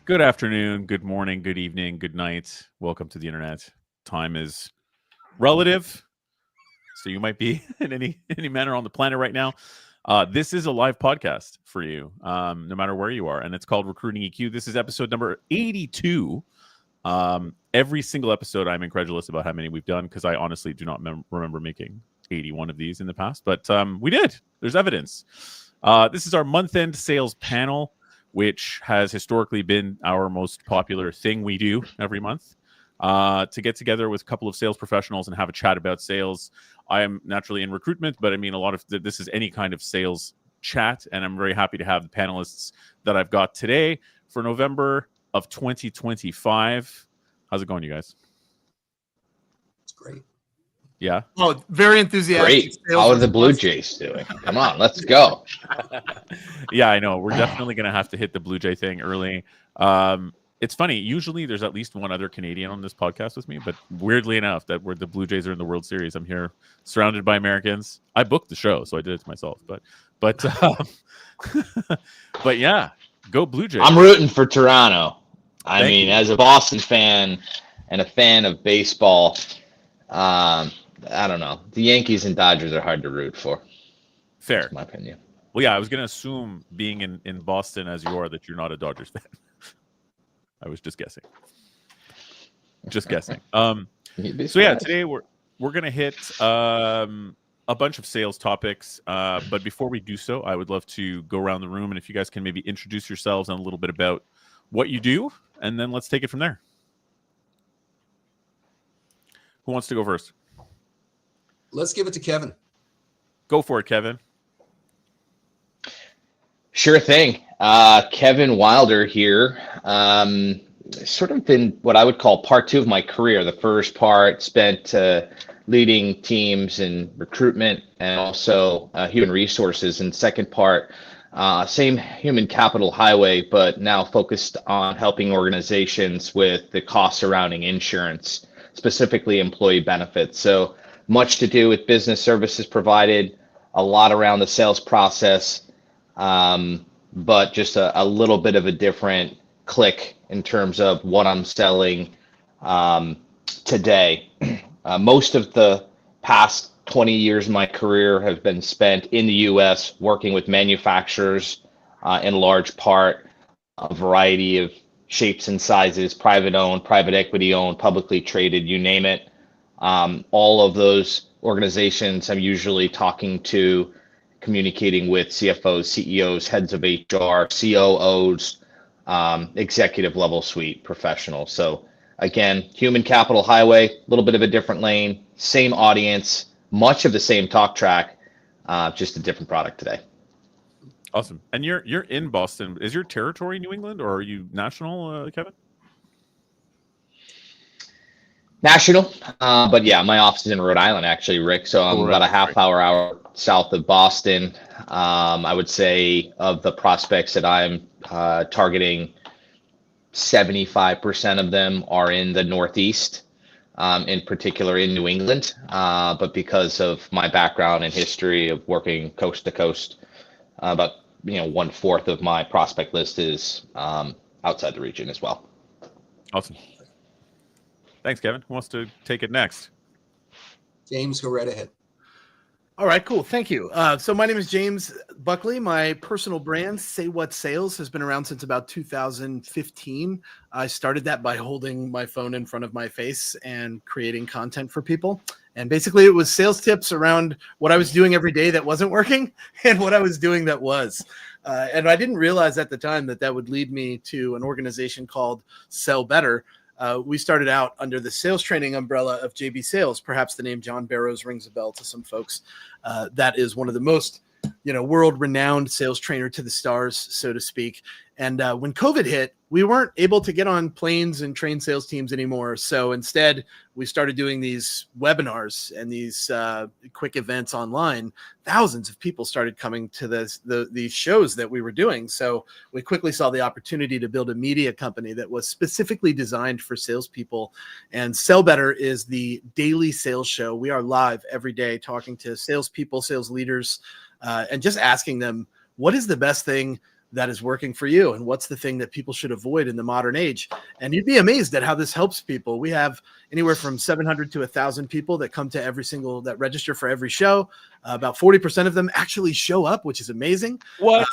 Good afternoon, good morning, good evening, good night. Welcome to the internet. Time is relative, so you might be in any manner on the planet right now. This is a live podcast for you, no matter where you are, and it's called Recruiting EQ. This is episode number 82. Every single episode, I'm incredulous about how many we've done because I honestly do not remember making 81 of these in the past, but we did. There's evidence. This is our month-end sales panel, which has historically been our most popular thing we do every month, to get together with a couple of sales professionals and have a chat about sales. I am naturally in recruitment, but I mean, a lot of this is any kind of sales chat, and I'm very happy to have the panelists that I've got today for November of 2025. How's it going, you guys? It's great. Yeah. Oh, very enthusiastic. Great. How are the Blue Jays doing? Come on, let's go. Yeah, I know. We're definitely going to have to hit the Blue Jay thing early. It's funny. Usually there's at least one other Canadian on this podcast with me, but weirdly enough, that where the Blue Jays are in the World Series, I'm here surrounded by Americans. I booked the show, so I did it to myself. But but yeah, go Blue Jays. I'm rooting for Toronto. Thank you. As a Boston fan and a fan of baseball, I don't know. The Yankees and Dodgers are hard to root for. Fair. That's my opinion. Well, yeah, I was going to assume being in Boston as you are that you're not a Dodgers fan. I was just guessing. Just guessing. So yeah, today we're going to hit a bunch of sales topics. But before we do so, I would love to go around the room, and if you guys can maybe introduce yourselves and a little bit about what you do, and then let's take it from there. Who wants to go first? Let's give it to Kevin. Go for it, Kevin. Sure thing. Kevin Wilder here. Sort of been what I would call part two of my career. The first part spent leading teams in recruitment and also human resources. And second part, same human capital highway, but now focused on helping organizations with the costs surrounding insurance, specifically employee benefits. So much to do with business services provided, a lot around the sales process, but just a little bit of a different click in terms of what I'm selling today. Most of the past 20 years of my career have been spent in the U.S. working with manufacturers, in large part, a variety of shapes and sizes, private owned, private equity owned, publicly traded, you name it. All of those organizations I'm usually talking to, communicating with CFOs, CEOs, heads of HR, COOs, executive level suite professionals. So again, human capital highway, a little bit of a different lane, same audience, much of the same talk track, just a different product today. Awesome. And you're in Boston. Is your territory New England, or are you national, Kevin? National, but yeah, my office is in Rhode Island, actually, Rick. So I'm about a half hour south of Boston. I would say of the prospects that I'm targeting, 75% of them are in the Northeast, in particular in New England. But because of my background and history of working coast to coast, about 1/4 of my prospect list is outside the region as well. Awesome. Thanks, Kevin. Who wants to take it next? James, go right ahead. All right, cool. Thank you. So my name is James Buckley. My personal brand, Say What Sales, has been around since about 2015. I started that by holding my phone in front of my face and creating content for people. And basically it was sales tips around what I was doing every day that wasn't working and what I was doing that was. And I didn't realize at the time that would lead me to an organization called Sell Better. We started out under the sales training umbrella of JB Sales. Perhaps the name John Barrows rings a bell to some folks. That is one of the most, world-renowned sales trainer to the stars, so to speak. And when COVID hit, we weren't able to get on planes and train sales teams anymore. So instead, we started doing these webinars and these quick events online. Thousands of people started coming to these shows that we were doing. So we quickly saw the opportunity to build a media company that was specifically designed for salespeople. And Sell Better is the daily sales show. We are live every day talking to salespeople, sales leaders, and just asking them, what is the best thing that is working for you, and what's the thing that people should avoid in the modern age. And you'd be amazed at how this helps people. We have anywhere from 700 to 1,000 people that come to that register for every show. About 40% of them actually show up, which is amazing. What?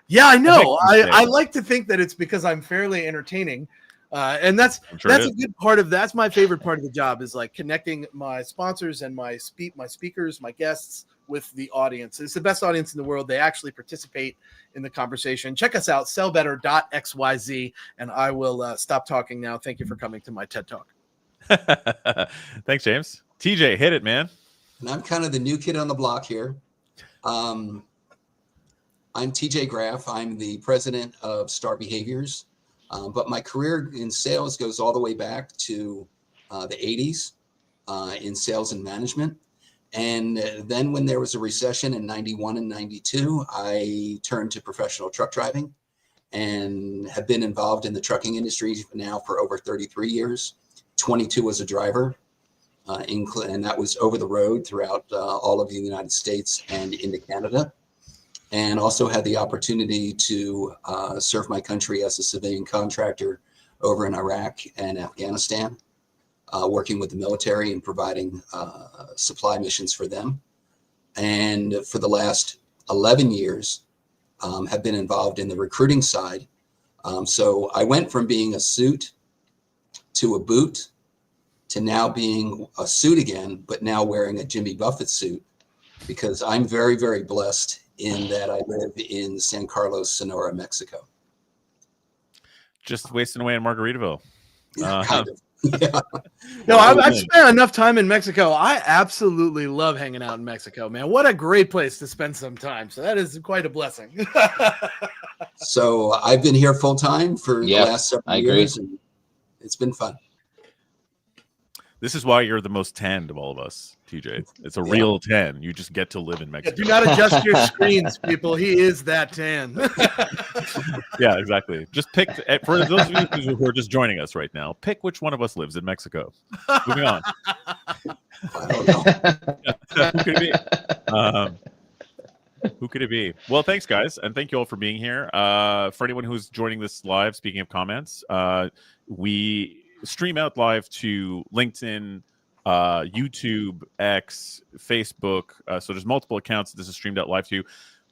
Yeah, I know. That I like to think that it's because I'm fairly entertaining. And that's a good part of that's my favorite part of the job, is like connecting my sponsors and my speakers, my guests with the audience. It's the best audience in the world. They actually participate in the conversation. Check us out, sellbetter.xyz, and I will stop talking now. Thank you for coming to my TED Talk. Thanks, James. TJ, hit it, man. And I'm kind of the new kid on the block here. I'm TJ Graff. I'm the president of Star Behaviors. But my career in sales goes all the way back to the 80s in sales and management. And then when there was a recession in 91 and 92, I turned to professional truck driving and have been involved in the trucking industry now for over 33 years, 22 as a driver. And that was over the road throughout all of the United States and into Canada. And also had the opportunity to serve my country as a civilian contractor over in Iraq and Afghanistan, working with the military and providing supply missions for them. And for the last 11 years, have been involved in the recruiting side. So I went from being a suit to a boot to now being a suit again, but now wearing a Jimmy Buffett suit, because I'm very, very blessed in that I live in San Carlos, Sonora, Mexico. Just wasting away in Margaritaville. Kind of. Yeah. No, I've spent enough time in Mexico. I absolutely love hanging out in Mexico, man. What a great place to spend some time. So that is quite a blessing. So I've been here full time for the last several years, and it's been fun. This is why you're the most tanned of all of us, TJ. It's a real tan. You just get to live in Mexico. Do not adjust your screens, people. He is that tan. Yeah, exactly. Just pick, for those of you who are just joining us right now, pick which one of us lives in Mexico. Moving on. I don't know. Who could it be? Who could it be? Well, thanks, guys. And thank you all for being here. For anyone who's joining this live, speaking of comments, we stream out live to LinkedIn, YouTube, X, Facebook. So there's multiple accounts that this is streamed out live to.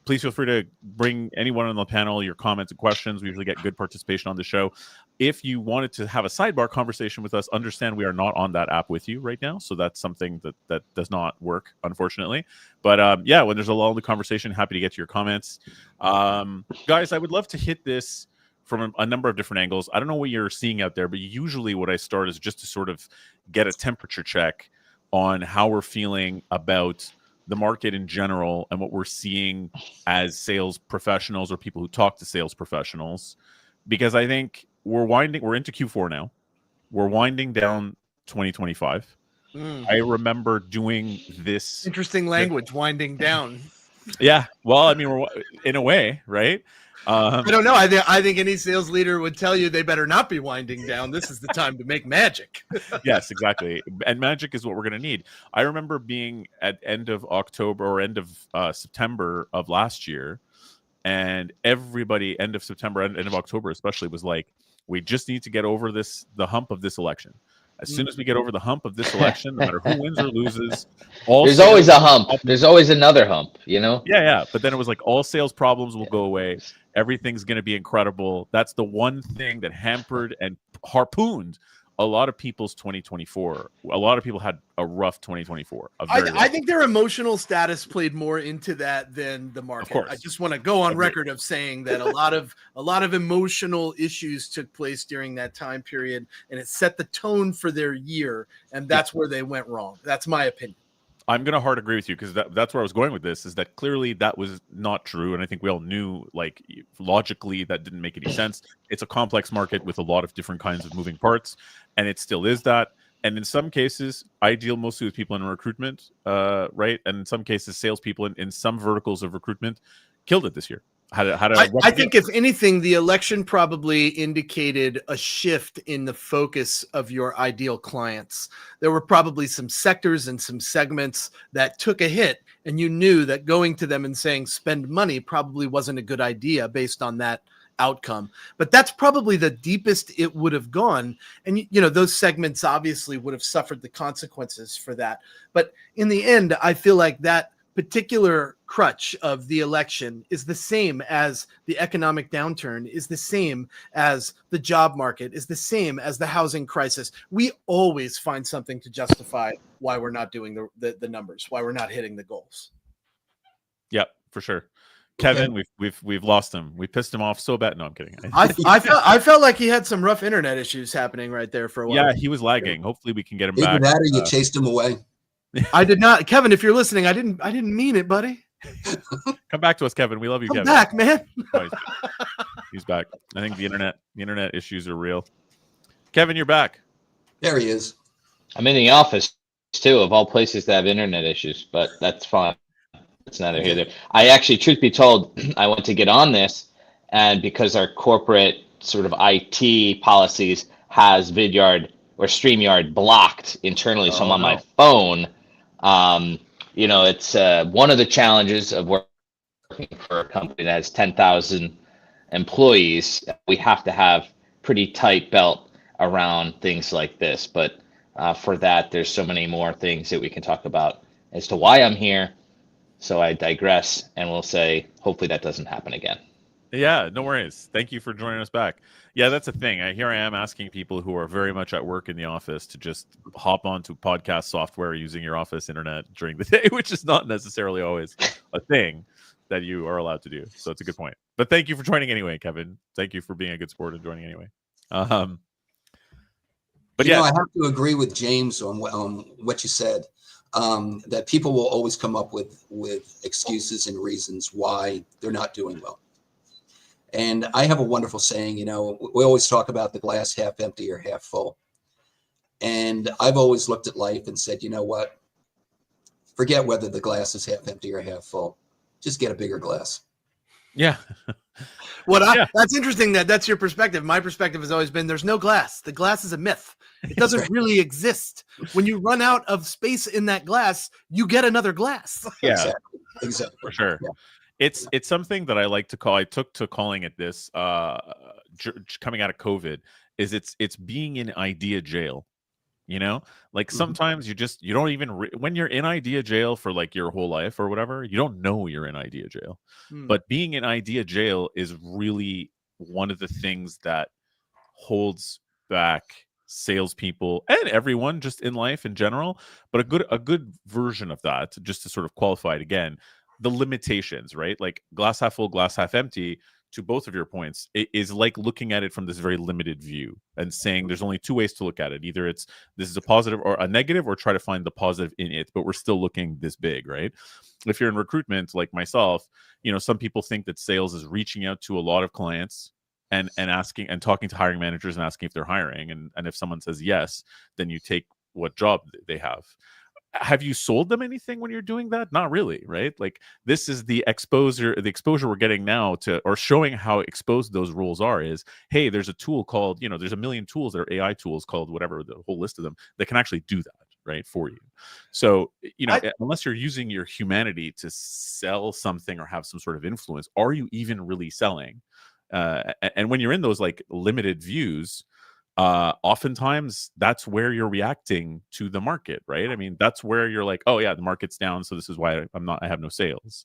Please feel free to bring anyone on the panel your comments and questions. We usually get good participation on the show. If you wanted to have a sidebar conversation with us, understand we are not on that app with you right now. So that's something that does not work, unfortunately. But yeah, when there's a lull in the conversation, happy to get to your comments. Guys, I would love to hit this from a number of different angles. I don't know what you're seeing out there, but usually what I start is just to sort of get a temperature check on how we're feeling about the market in general and what we're seeing as sales professionals or people who talk to sales professionals. Because I think we're into Q4 now. We're winding down 2025. I remember doing this. Interesting language, winding down. Yeah. Well, I mean, we're in a way, right? I don't know. I think any sales leader would tell you they better not be winding down. This is the time to make magic. Yes, exactly. And magic is what we're going to need. I remember being at end of October or end of September of last year, and everybody end of September, end of October especially, was like, we just need to get over the hump of this election. As soon as we get over the hump of this election, no matter who wins or loses, there's always a hump. There's always another hump, you know? Yeah. But then it was like all sales problems will go away. Everything's going to be incredible. That's the one thing that hampered and harpooned a lot of people's 2024. A lot of people had a rough 2024. I think their emotional status played more into that than the market. Of course. I just want to go on record of saying that a lot of emotional issues took place during that time period, and it set the tone for their year, and that's where they went wrong. That's my opinion. I'm going to hard agree with you, because that's where I was going with this, is that clearly that was not true. And I think we all knew, like, logically that didn't make any sense. It's a complex market with a lot of different kinds of moving parts, and it still is that. And in some cases, I deal mostly with people in recruitment, right? And in some cases, salespeople in some verticals of recruitment killed it this year. how to I think if anything, the election probably indicated a shift in the focus of your ideal clients. There were probably some sectors and some segments that took a hit, and you knew that going to them and saying spend money probably wasn't a good idea based on that outcome. But that's probably the deepest it would have gone. And, those segments obviously would have suffered the consequences for that. But in the end, I feel like that particular crutch of the election is the same as the economic downturn, is the same as the job market, is the same as the housing crisis. We always find something to justify why we're not doing the numbers, why we're not hitting the goals. Yep, for sure. Kevin, we've lost him. We pissed him off so bad. No, I'm kidding. I felt like he had some rough internet issues happening right there for a while. Yeah, he was lagging. Hopefully we can get him Either back. that or you chased him away. I did not, Kevin. If you're listening, I didn't mean it, buddy. Come back to us, Kevin. We love you, Come Kevin. back, man. Oh, he's back. I think the internet issues are real. Kevin, you're back. There he is. I'm in the office too, of all places that have internet issues, but that's fine. It's neither here nor there. I actually, truth be told, I went to get on this, and because our corporate sort of IT policies has Vidyard or StreamYard blocked internally, so I'm on my phone. It's one of the challenges of working for a company that has 10,000 employees. We have to have pretty tight belt around things like this. But for that, there's so many more things that we can talk about as to why I'm here. So I digress, and we'll say, hopefully that doesn't happen again. Yeah, no worries. Thank you for joining us back. Yeah, that's the thing. Here I am asking people who are very much at work in the office to just hop onto podcast software using your office internet during the day, which is not necessarily always a thing that you are allowed to do. So it's a good point. But thank you for joining anyway, Kevin. Thank you for being a good sport and joining anyway. But I have to agree with James on what you said. That people will always come up with excuses and reasons why they're not doing well. And I have a wonderful saying, we always talk about the glass half empty or half full. And I've always looked at life and said, you know what? Forget whether the glass is half empty or half full. Just get a bigger glass. Yeah. That's interesting that's your perspective. My perspective has always been there's no glass. The glass is a myth. It doesn't really exist. When you run out of space in that glass, you get another glass. Yeah, exactly. For sure. Yeah. It's something that I like to call. I took to calling it this coming out of COVID. Is it's being in idea jail. Sometimes you don't even when you're in idea jail for like your whole life or whatever, you don't know you're in idea jail. But being in idea jail is really one of the things that holds back salespeople and everyone just in life in general. But a good version of that, just to sort of qualify it again, the limitations, right? Like glass half full, glass half empty. To both of your points, it is like looking at it from this very limited view and saying there's only two ways to look at it. Either this is a positive or a negative, or try to find the positive in it, but we're still looking this big, right? If you're in recruitment like myself, some people think that sales is reaching out to a lot of clients and asking and talking to hiring managers and asking if they're hiring. And if someone says yes, then you take what job they have. Have you sold them anything when you're doing that? Not really, right? Like this is the exposure we're getting now to, or showing how exposed those roles are is, hey, there's a tool called, there's a million tools that are AI tools called whatever, the whole list of them that can actually do that, right, for you. So, unless you're using your humanity to sell something or have some sort of influence, are you even really selling? And when you're in those like limited views, oftentimes that's where you're reacting to the market, right? I mean, that's where you're like, oh yeah, the market's down, so this is why I have no sales.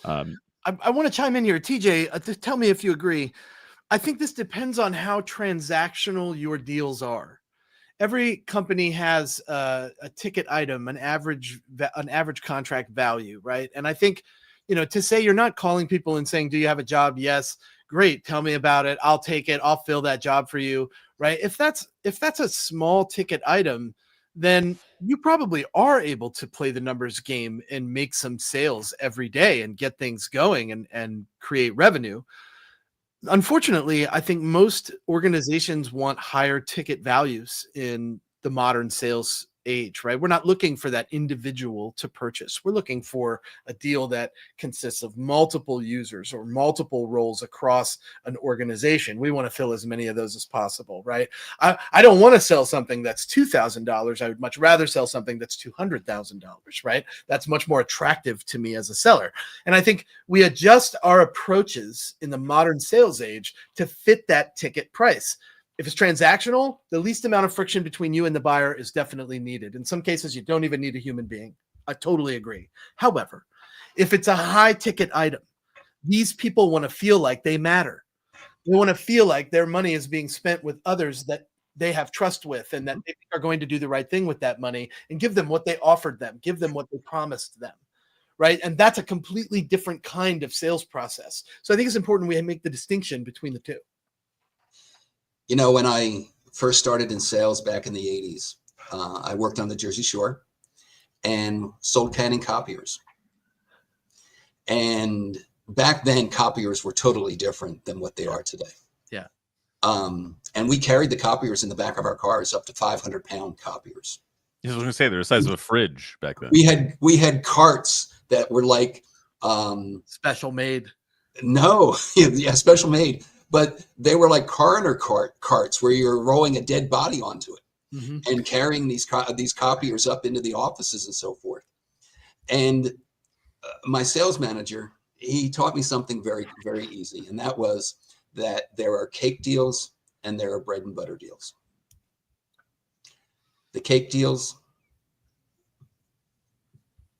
I want to chime in here, TJ. Tell me if you agree. I think this depends on how transactional your deals are. Every company has a ticket item, an average contract value, right? And I think, to say you're not calling people and saying, do you have a job? Yes. Great. Tell me about it. I'll take it. I'll fill that job for you. Right. If that's a small ticket item, then you probably are able to play the numbers game and make some sales every day and get things going and create revenue. Unfortunately, I think most organizations want higher ticket values in the modern sales age, right? We're not looking for that individual to purchase. We're looking for a deal that consists of multiple users or multiple roles across an organization. We want to fill as many of those as possible, right? I don't want to sell something that's $2,000. I would much rather sell something that's $200,000, right? That's much more attractive to me as a seller. And I think we adjust our approaches in the modern sales age to fit that ticket price. If it's transactional, the least amount of friction between you and the buyer is definitely needed. In some cases, you don't even need a human being. I totally agree. However, if it's a high ticket item, these people want to feel like they matter. They want to feel like their money is being spent with others that they have trust with and that they are going to do the right thing with that money and give them what they offered them, give them what they promised them. Right. And that's a completely different kind of sales process. So I think it's important we make the distinction between the two. You know, when I first started in sales back in the 80s, I worked on the Jersey Shore and sold Canon copiers. And back then, copiers were totally different than what they are today. Yeah. And we carried the copiers in the back of our cars, up to 500-pound copiers. I was going to say they're the size of a fridge back then. We had carts that were like special made. No, yeah, special made. But they were like coroner carts where you're rolling a dead body onto it and carrying these copiers up into the offices and so forth. And my sales manager, he taught me something very, very easy. And that was that there are cake deals and there are bread and butter deals. The cake deals,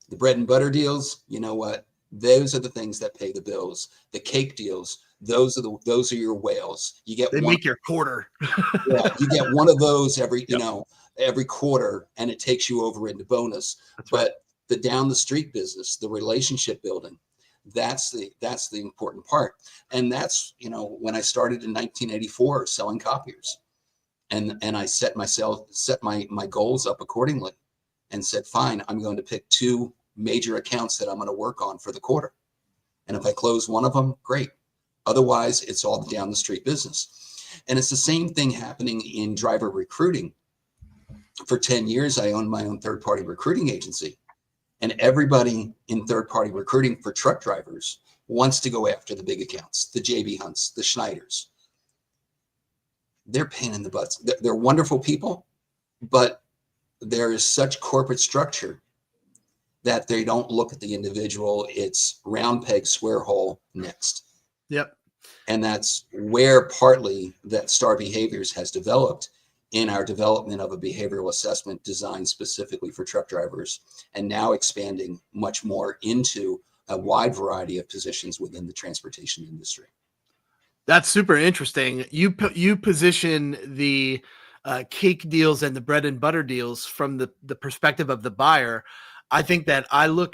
the bread and butter deals, you know what? Those are the things that pay the bills. The cake deals, those are your whales. You get they make your quarter. Yeah, you get one of those every every quarter, and it takes you over into bonus. That's right. But the down the street business, the relationship building, that's the important part. And that's, you know, when I started in 1984 selling copiers, and I set my goals up accordingly, and said, fine, I'm going to pick 2 major accounts that I'm going to work on for the quarter. And if I close one of them, great. Otherwise, it's all the down the street business. And it's the same thing happening in driver recruiting. For 10 years, I owned my own third-party recruiting agency. And everybody in third-party recruiting for truck drivers wants to go after the big accounts, the JB Hunts, the Schneiders. They're pain in the butts. They're wonderful people, but there is such corporate structure that they don't look at the individual. It's round peg, square hole, next. Yep. And that's where partly that Star Behaviors has developed in our development of a behavioral assessment designed specifically for truck drivers, and now expanding much more into a wide variety of positions within the transportation industry. That's super interesting. You position the cake deals and the bread and butter deals from the perspective of the buyer. I think that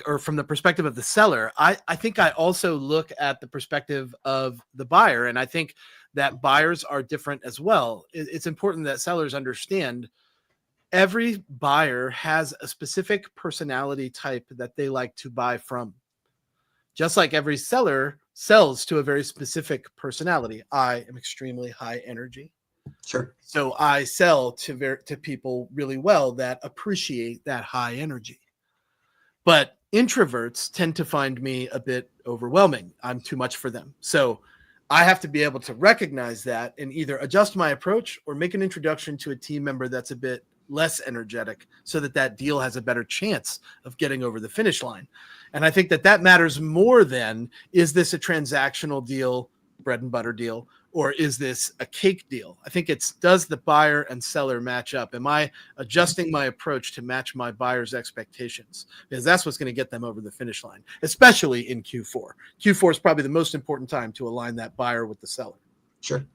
or from the perspective of the seller, I think I also look at the perspective of the buyer. And I think that buyers are different as well. It's important that sellers understand every buyer has a specific personality type that they like to buy from. Just like every seller sells to a very specific personality. I am extremely high energy. Sure. So I sell to people really well that appreciate that high energy. But introverts tend to find me a bit overwhelming. I'm too much for them. So I have to be able to recognize that and either adjust my approach or make an introduction to a team member that's a bit less energetic so that deal has a better chance of getting over the finish line. And I think that matters more than, is this a transactional deal, bread and butter deal, or is this a cake deal? I think it's, does the buyer and seller match up? Am I adjusting my approach to match my buyer's expectations? Because that's what's going to get them over the finish line, especially in Q4. Q4 is probably the most important time to align that buyer with the seller. Sure.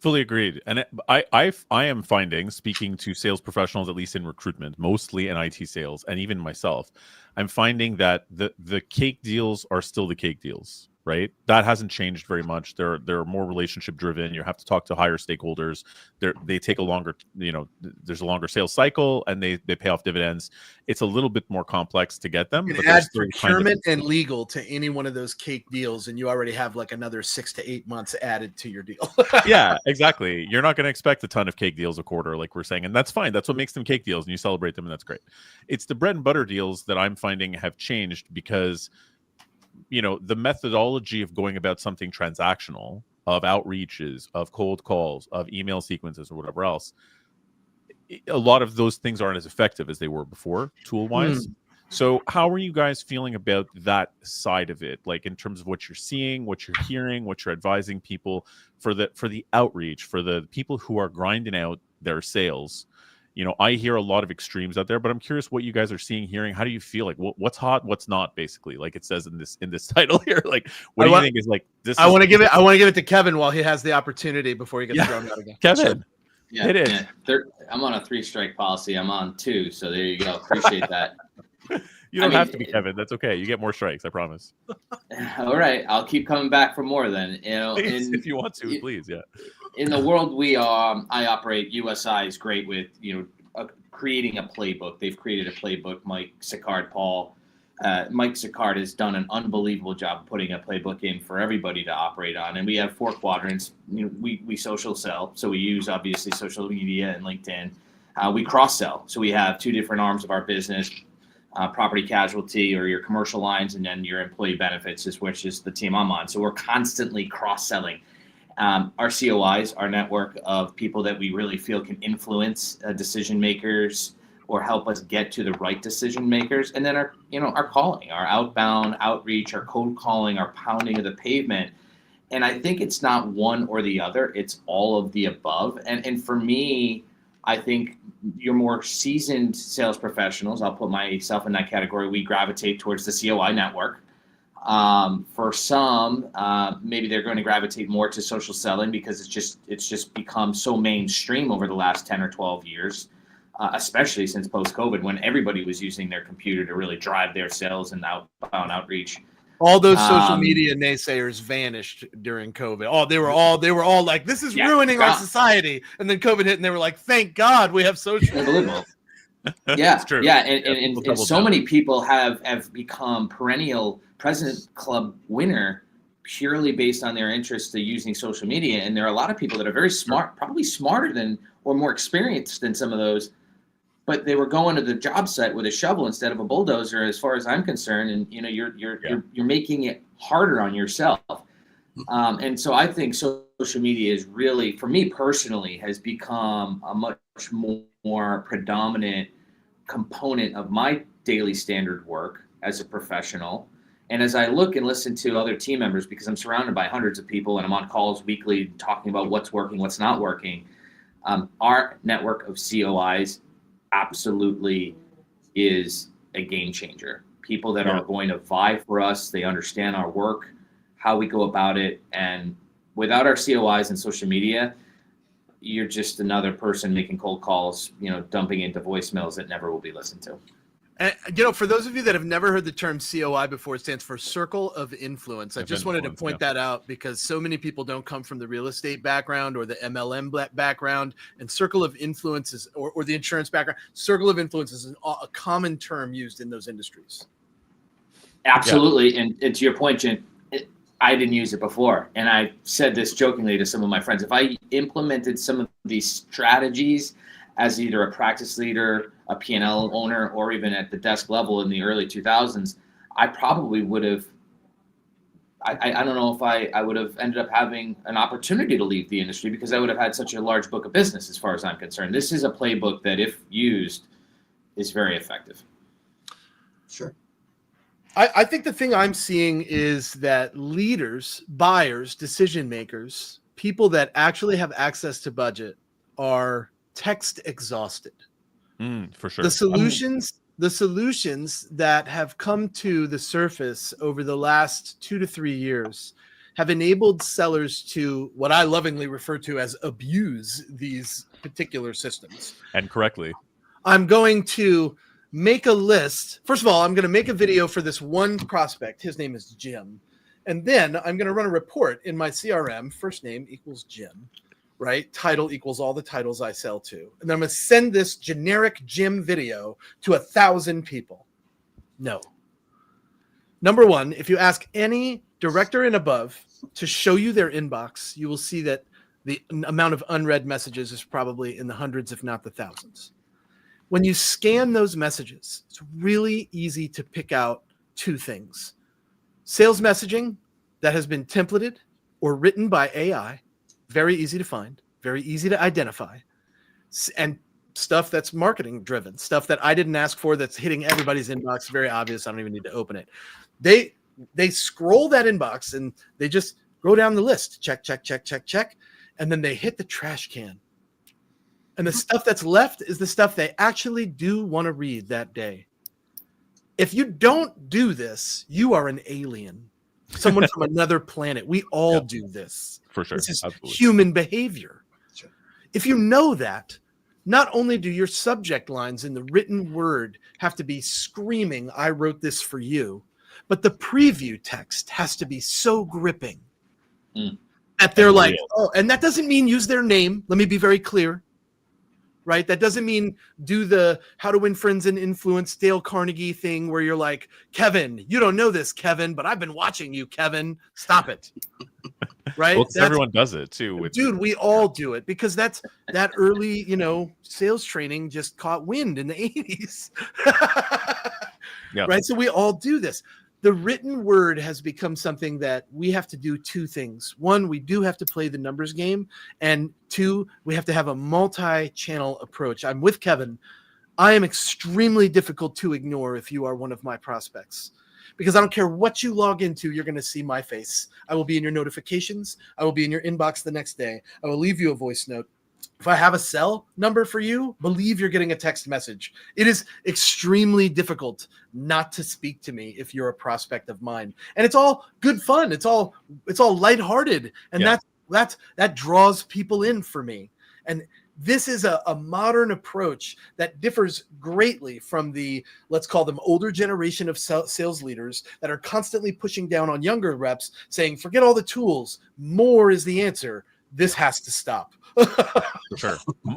Fully agreed. And I am finding, speaking to sales professionals, at least in recruitment, mostly in IT sales, and even myself, I'm finding that the cake deals are still the cake deals. right? That hasn't changed very much. They're more relationship driven. You have to talk to higher stakeholders. They take a longer, there's a longer sales cycle, and they pay off dividends. It's a little bit more complex to get them, You but can they're add still procurement and legal to any one of those cake deals, and you already have like another 6 to 8 months added to your deal. yeah, exactly. You're not going to expect a ton of cake deals a quarter, like we're saying, and that's fine. That's what makes them cake deals, and you celebrate them, and that's great. It's the bread and butter deals that I'm finding have changed because the methodology of going about something transactional, of outreaches, of cold calls, of email sequences, or whatever else, a lot of those things aren't as effective as they were before, tool wise. So how are you guys feeling about that side of it, like in terms of what you're seeing, what you're hearing, what you're advising people for the outreach, for the people who are grinding out their sales? I hear a lot of extremes out there, but I'm curious what you guys are seeing, hearing. How do you feel? Like what's hot, what's not, basically, like it says in this title here? Like, what do you think is like this? I want to give it to Kevin while he has the opportunity before he gets thrown out again. Kevin, yeah, hit it. Yeah. I'm on a 3-strike policy. I'm on 2, so there you go. Appreciate that. You don't have to be Kevin. That's okay. You get more strikes, I promise. All right, I'll keep coming back for more then. Please, if you want to, please, yeah. In the world I operate, USI is great with creating a playbook. They've created a playbook. Mike Sicard has done an unbelievable job putting a playbook in for everybody to operate on. And we have 4 quadrants. We social sell, so we use obviously social media and LinkedIn. We cross sell, so we have 2 different arms of our business. Property casualty, or your commercial lines, and then your employee benefits, which is the team I'm on. So we're constantly cross-selling. Our COIs, our network of people that we really feel can influence decision makers or help us get to the right decision makers. And then our calling, our outbound outreach, our cold calling, our pounding of the pavement. And I think it's not one or the other, it's all of the above. And for me, I think your more seasoned sales professionals, I'll put myself in that category, we gravitate towards the COI network. For some, maybe they're going to gravitate more to social selling because it's just become so mainstream over the last 10 or 12 years, especially since post-COVID, when everybody was using their computer to really drive their sales and outbound outreach. All those social media naysayers vanished during COVID. Oh, they were all like, "This is ruining our society." And then COVID hit, and they were like, "Thank God we have social." Unbelievable. Yeah, it's true. Yeah, and so many people have become perennial President Club winner purely based on their interest to using social media. And there are a lot of people that are very smart, probably smarter than or more experienced than some of those. But they were going to the job site with a shovel instead of a bulldozer, as far as I'm concerned. And you're making it harder on yourself. And so I think social media is really, for me personally, has become a much more predominant component of my daily standard work as a professional. And as I look and listen to other team members, because I'm surrounded by hundreds of people and I'm on calls weekly talking about what's working, what's not working, our network of COIs absolutely is a game changer. People that are going to vie for us, they understand our work, how we go about it. And without our COIs and social media, you're just another person making cold calls, dumping into voicemails that never will be listened to. And, for those of you that have never heard the term COI before, it stands for Circle of Influence. I just wanted to point that out because so many people don't come from the real estate background or the MLM background, and Circle of Influence is, or the insurance background. Circle of Influence is a common term used in those industries. Absolutely. Yeah. And to your point, Jen, I didn't use it before. And I said this jokingly to some of my friends. If I implemented some of these strategies as either a practice leader, a P&L owner, or even at the desk level in the early 2000s, I probably would have, I don't know if I would have ended up having an opportunity to leave the industry because I would have had such a large book of business as far as I'm concerned. This is a playbook that, if used, is very effective. Sure. I think the thing I'm seeing is that leaders, buyers, decision makers, people that actually have access to budget are text exhausted. For sure. The solutions that have come to the surface over the last 2 to 3 years have enabled sellers to, what I lovingly refer to as, abuse these particular systems. And correctly. I'm going to make a list. First of all, I'm going to make a video for this one prospect. His name is Jim. And then I'm going to run a report in my CRM. First name equals Jim, right? Title equals all the titles I sell to. And then I'm going to send this generic Jim video to 1,000 people. No. Number one, if you ask any director and above to show you their inbox, you will see that the amount of unread messages is probably in the hundreds, if not the thousands. When you scan those messages, it's really easy to pick out two things. Sales messaging that has been templated or written by AI, very easy to find, very easy to identify, and stuff that's marketing driven, stuff that I didn't ask for that's hitting everybody's inbox, very obvious. I don't even need to open it. They scroll that inbox and they just go down the list, check, and then they hit the trash can. And the stuff that's left is the stuff they actually do want to read that day. If you don't do this, you are an alien, someone from another planet. We all do this. For sure. This is Absolutely. human behavior. Sure. If you know that, not only do your subject lines in the written word have to be screaming, I wrote this for you, but the preview text has to be so gripping that they're like, oh, and that doesn't mean use their name. Let me be very clear. Right? That doesn't mean do the How to Win Friends and Influence Dale Carnegie thing where you're like, Kevin, you don't know this, Kevin, but I've been watching you, Kevin. Stop it. Right? Well, everyone does it too. Dude, we all do it because that early, sales training just caught wind in the 80s. Yeah. Right? So we all do this. The written word has become something that we have to do two things. One, we do have to play the numbers game. And two, we have to have a multi-channel approach. I'm with Kevin. I am extremely difficult to ignore if you are one of my prospects. Because I don't care what you log into, you're going to see my face. I will be in your notifications. I will be in your inbox the next day. I will leave you a voice note. If I have a cell number for you, believe you're getting a text message. It is extremely difficult not to speak to me if you're a prospect of mine. And it's all good fun. It's all lighthearted. And that draws people in for me. And this is a modern approach that differs greatly from the, let's call them older generation of sales leaders that are constantly pushing down on younger reps saying, forget all the tools. More is the answer. This has to stop. For sure.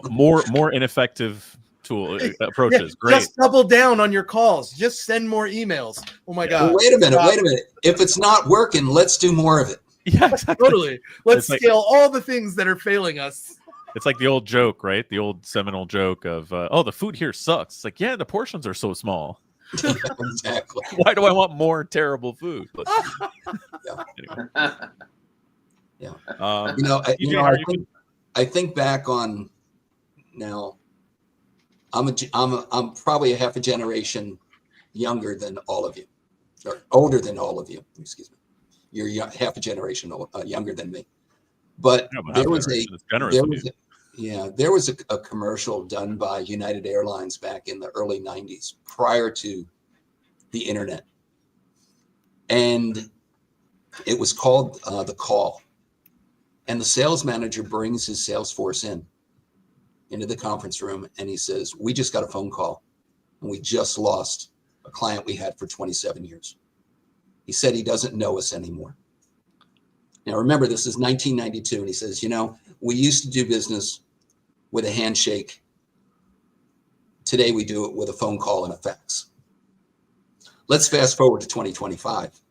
More ineffective approaches. Yeah, great. Just double down on your calls. Just send more emails. Oh my God. Well, wait a minute. If it's not working, let's do more of it. Yeah, exactly. Totally. Let's scale all the things that are failing us. It's like the old joke, right? The old seminal joke of, the food here sucks. It's like, yeah, the portions are so small. Exactly. Why do I want more terrible food? But, Yeah. Anyway. Yeah. I think back on now. I'm probably a half a generation younger than all of you, or older than all of you. Excuse me. You're half a generation younger than me. But there was a commercial done by United Airlines back in the early 90s, prior to the internet, and it was called The Call. And the sales manager brings his sales force into the conference room, and he says, we just got a phone call, and we just lost a client we had for 27 years. He said he doesn't know us anymore. Now, remember, this is 1992, and he says, we used to do business with a handshake. Today, we do it with a phone call and a fax. Let's fast forward to 2025.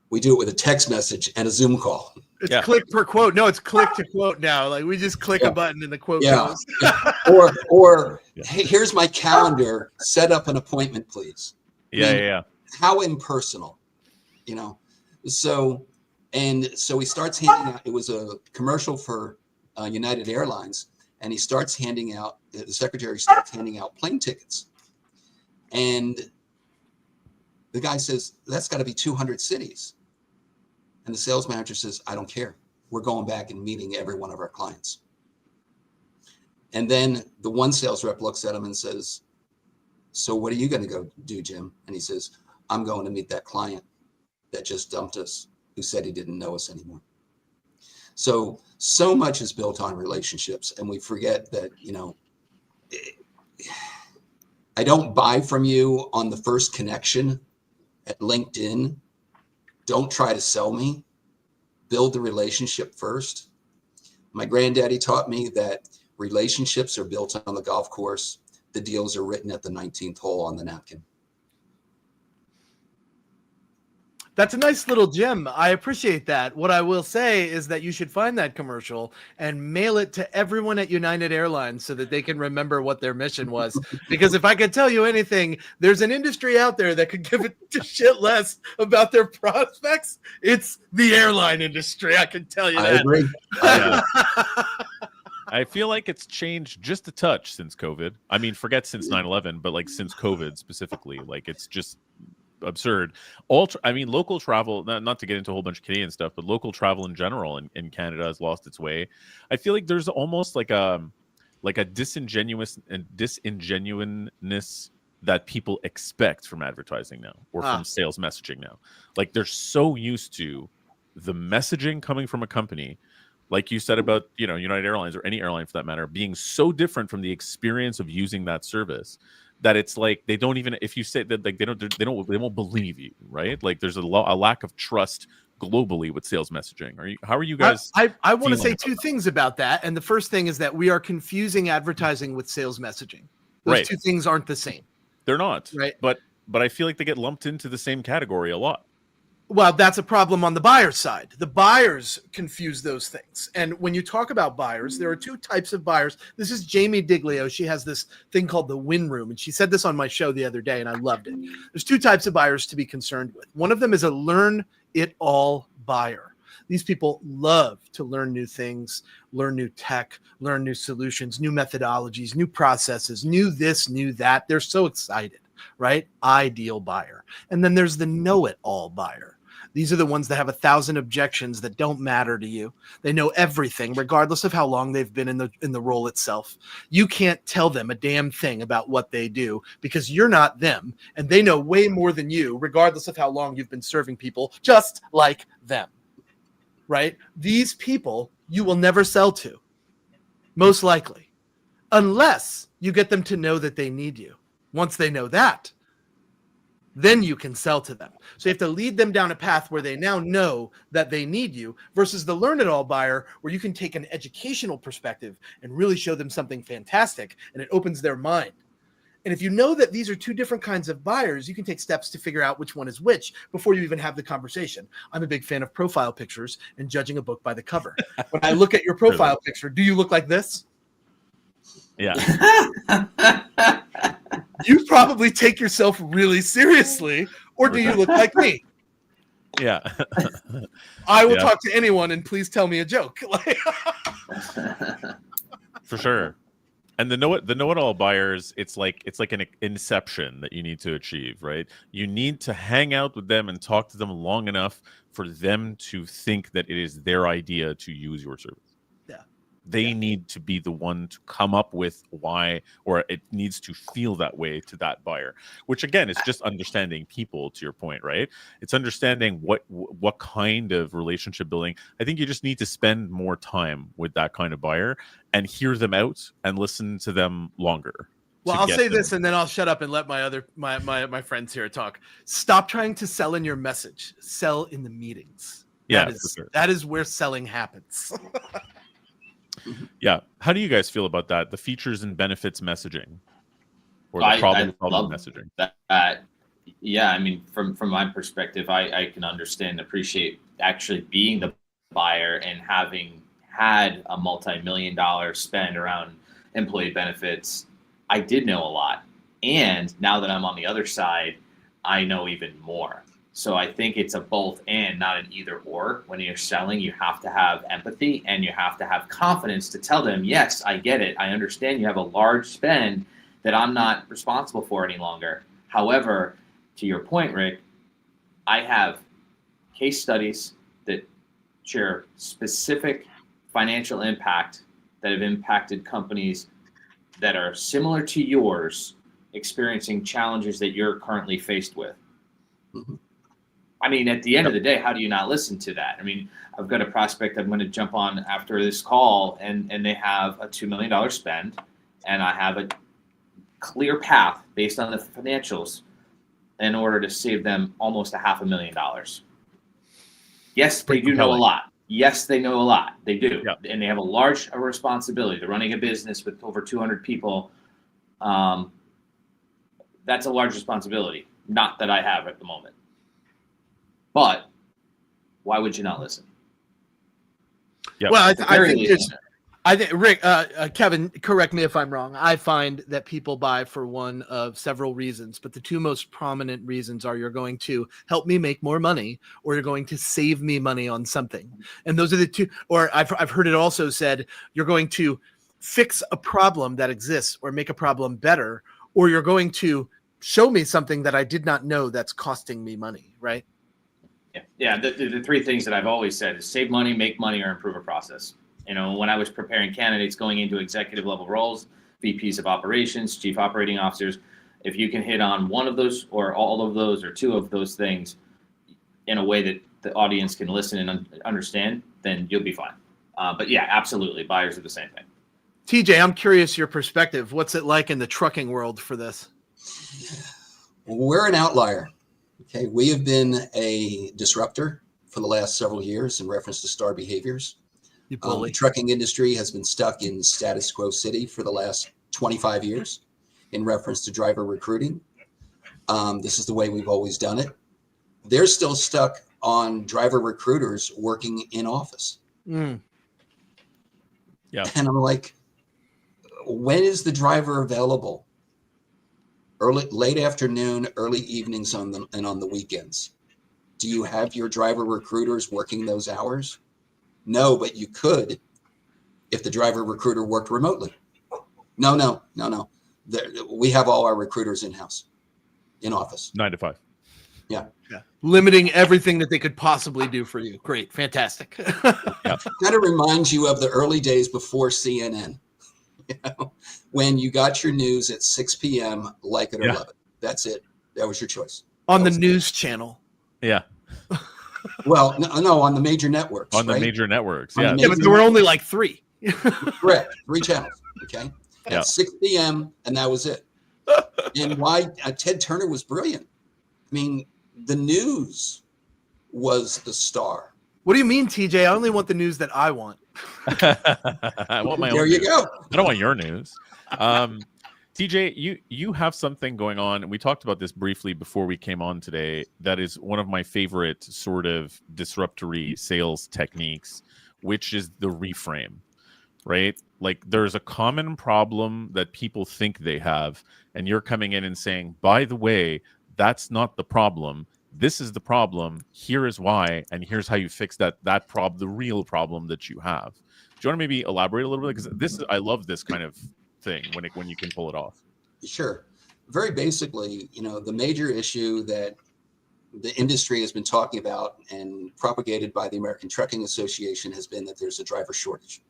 We do it with a text message and a Zoom call. It's click per quote. No, it's click to quote now. Like we just click a button and the quote goes. Or hey, here's my calendar. Set up an appointment, please. Yeah. How impersonal, So he starts handing out. It was a commercial for United Airlines, and he starts handing out. The secretary starts handing out plane tickets, and the guy says, "That's got to be 200 cities." And the sales manager says, I don't care. We're going back and meeting every one of our clients. And then the one sales rep looks at him and says, so what are you going to go do, Jim? And he says, I'm going to meet that client that just dumped us, who said he didn't know us anymore. So much is built on relationships. And we forget that, I don't buy from you on the first connection at LinkedIn don't try to sell me. Build the relationship first. My granddaddy taught me that relationships are built on the golf course. The deals are written at the 19th hole on the napkin. That's a nice little gem. I appreciate that. What I will say is that you should find that commercial and mail it to everyone at United Airlines so that they can remember what their mission was. Because if I could tell you anything, there's an industry out there that could give it a shit less about their prospects. It's the airline industry. I can tell you that. I agree. I feel like it's changed just a touch since COVID. I mean, forget since 9/11, but like since COVID specifically, like it's just absurd. Local travel, not to get into a whole bunch of Canadian stuff, but local travel in general in Canada has lost its way. I feel like there's almost like a disingenuousness that people expect from advertising now, or from sales messaging now. Like they're so used to the messaging coming from a company, like you said about, United Airlines or any airline for that matter, being so different from the experience of using that service, that it's like they don't even, if you say that, like they won't believe you, right? Like there's a lack of trust globally with sales messaging. How are you guys? I want to say two things about that, and the first thing is that we are confusing advertising with sales messaging. Those two things aren't the same. They're not, right? But I feel like they get lumped into the same category a lot. Well, that's a problem on the buyer side. The buyers confuse those things. And when you talk about buyers, there are two types of buyers. This is Jamie Diglio. She has this thing called the win room. And she said this on my show the other day, and I loved it. There's two types of buyers to be concerned with. One of them is a learn it all buyer. These people love to learn new things, learn new tech, learn new solutions, new methodologies, new processes, new this, new that. They're so excited, right? Ideal buyer. And then there's the know-it-all buyer. These are the ones that have 1,000 objections that don't matter to you. They know everything, regardless of how long they've been in the role itself. You can't tell them a damn thing about what they do because you're not them, and they know way more than you, regardless of how long you've been serving people, just like them, right? These people you will never sell to, most likely, unless you get them to know that they need you. Once they know that, then you can sell to them. So you have to lead them down a path where they now know that they need you, versus the learn-it-all buyer, where you can take an educational perspective and really show them something fantastic, and it opens their mind. And if you know that these are two different kinds of buyers, you can take steps to figure out which one is which before you even have the conversation. I'm a big fan of profile pictures and judging a book by the cover. When I look at your profile picture, do you look like this? Yeah. You probably take yourself really seriously, or do you look like me? Yeah. I will talk to anyone, and please tell me a joke. For sure. And the know-it-all buyers, it's like an inception that you need to achieve, right? You need to hang out with them and talk to them long enough for them to think that it is their idea to use your service. They need to be the one to come up with why, or it needs to feel that way to that buyer, which again is just understanding people, to your point, right? It's understanding what kind of relationship building. I think you just need to spend more time with that kind of buyer and hear them out and listen to them longer. Well, I'll say this and then I'll shut up and let my friends here talk. Stop trying to sell in your message. Sell in the meetings. That is where selling happens. Yeah. How do you guys feel about that? The features and benefits messaging, or the problem-solving messaging? That, yeah, I mean, from my perspective, I can understand and appreciate actually being the buyer and having had a multi-million-dollar spend around employee benefits. I did know a lot. And now that I'm on the other side, I know even more. So I think it's a both and, not an either or. When you're selling, you have to have empathy and you have to have confidence to tell them, yes, I get it. I understand you have a large spend that I'm not responsible for any longer. However, to your point, Rick, I have case studies that share specific financial impact that have impacted companies that are similar to yours, experiencing challenges that you're currently faced with. Mm-hmm. I mean, at the end of the day, how do you not listen to that? I mean, I've got a prospect I'm going to jump on after this call, and they have a $2 million spend, and I have a clear path based on the financials in order to save them almost $500,000. Yes, they do know a lot. Yes, they know a lot. They do. Yeah. And they have a large responsibility. They're running a business with over 200 people. That's a large responsibility. Not that I have at the moment. But why would you not listen? Yep. Well, I think Rick, Kevin, correct me if I'm wrong. I find that people buy for one of several reasons, but the two most prominent reasons are you're going to help me make more money, or you're going to save me money on something. And those are the two. Or I've heard it also said you're going to fix a problem that exists, or make a problem better, or you're going to show me something that I did not know that's costing me money. Right? Yeah. The three things that I've always said is save money, make money, or improve a process. You know, when I was preparing candidates going into executive level roles, VPs of operations, chief operating officers, if you can hit on one of those or all of those or two of those things in a way that the audience can listen and understand, then you'll be fine. But yeah, absolutely. Buyers are the same thing. TJ, I'm curious your perspective. What's it like in the trucking world for this? We're an outlier. Okay. We have been a disruptor for the last several years in reference to star behaviors. The trucking industry has been stuck in status quo city for the last 25 years in reference to driver recruiting. This is the way we've always done it. They're still stuck on driver recruiters working in office. Yeah. And I'm like, when is the driver available? Late afternoon, early evenings and on the weekends. Do you have your driver recruiters working those hours? No, but you could if the driver recruiter worked remotely. No. We have all our recruiters in-house, in office. 9 to 5. Yeah. Limiting everything that they could possibly do for you. Great. Fantastic. Yep. Kind of reminds you of the early days before CNN, when you got your news at 6 p.m., like it or love it. That's it. That was your choice. On the news channel. Yeah. Well, no, on the major networks. On the major networks, yeah. Yeah, but there were only like 3. Correct. 3 channels. Okay. At 6 p.m. and that was it. And why Ted Turner was brilliant. I mean, the news was the star. What do you mean, TJ? I only want the news that I want. I want my own. There you go. I don't want your news. TJ, you have something going on, and we talked about this briefly before we came on today. That is one of my favorite sort of disruptory sales techniques, which is the reframe, right? Like there's a common problem that people think they have, and you're coming in and saying, by the way, that's not the problem. This is the problem. Here is why, and here's how you fix the real problem that you have. Do you want to maybe elaborate a little bit? Because I love this kind of thing when you can pull it off. Sure. Very basically, the major issue that the industry has been talking about and propagated by the American Trucking Association has been that there's a driver shortage.